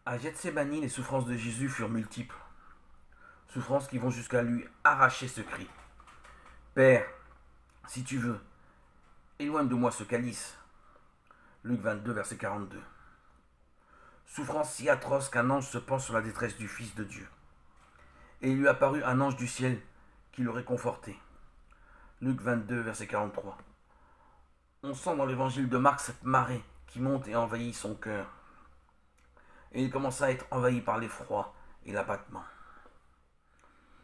À Gethsémani, les souffrances de Jésus furent multiples, souffrances qui vont jusqu'à lui arracher ce cri. Père, si tu veux, éloigne de moi ce calice. Luc 22, verset 42. Souffrance si atroce qu'un ange se penche sur la détresse du Fils de Dieu. Et il lui apparut un ange du ciel qui le réconfortait. Luc 22, verset 43. On sent dans l'évangile de Marc cette marée qui monte et envahit son cœur. Et il commença à être envahi par l'effroi et l'abattement.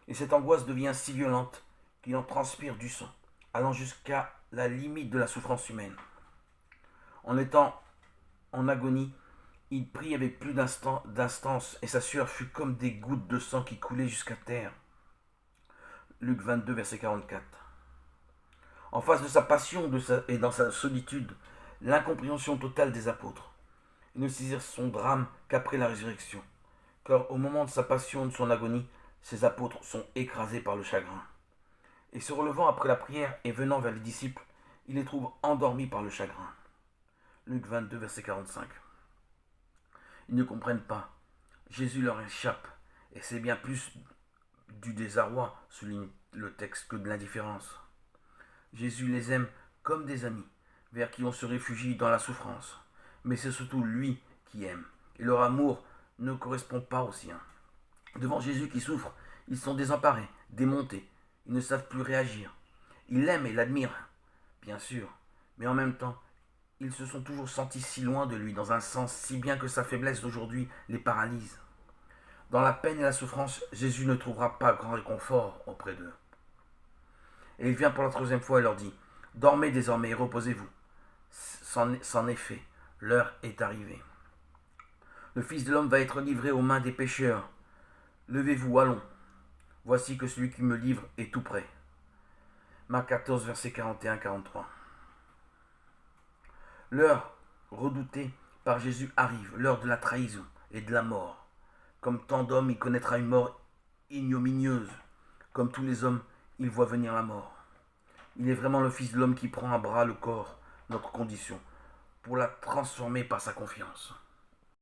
Et cette angoisse devient si violente qu'il en transpire du sang, allant jusqu'à la limite de la souffrance humaine. En étant en agonie, il prit avec plus d'instance et sa sueur fut comme des gouttes de sang qui coulaient jusqu'à terre. Luc 22, verset 44. En face de sa passion et dans sa solitude, l'incompréhension totale des apôtres. Ils ne saisirent son drame qu'après la résurrection, car au moment de sa passion et de son agonie, ses apôtres sont écrasés par le chagrin. Et se relevant après la prière et venant vers les disciples, il les trouve endormis par le chagrin. Luc 22, verset 45. Ils ne comprennent pas. Jésus leur échappe, et c'est bien plus du désarroi, souligne le texte, que de l'indifférence. Jésus les aime comme des amis, vers qui on se réfugie dans la souffrance. Mais c'est surtout lui qui aime, et leur amour ne correspond pas au sien. Devant Jésus qui souffre, ils sont désemparés, démontés, ils ne savent plus réagir. Ils l'aiment et l'admirent, bien sûr, mais en même temps, ils se sont toujours sentis si loin de lui, dans un sens si bien que sa faiblesse d'aujourd'hui les paralyse. Dans la peine et la souffrance, Jésus ne trouvera pas grand réconfort auprès d'eux. Et il vient pour la troisième fois et leur dit, « Dormez désormais et reposez-vous. C'en est fait, l'heure est arrivée. Le Fils de l'homme va être livré aux mains des pécheurs. Levez-vous, allons. Voici que celui qui me livre est tout près. » Marc 14, versets 41-43. L'heure redoutée par Jésus arrive, l'heure de la trahison et de la mort. Comme tant d'hommes, il connaîtra une mort ignominieuse. Comme tous les hommes, il voit venir la mort. Il est vraiment le Fils de l'homme qui prend à bras le corps, notre condition, pour la transformer par sa confiance.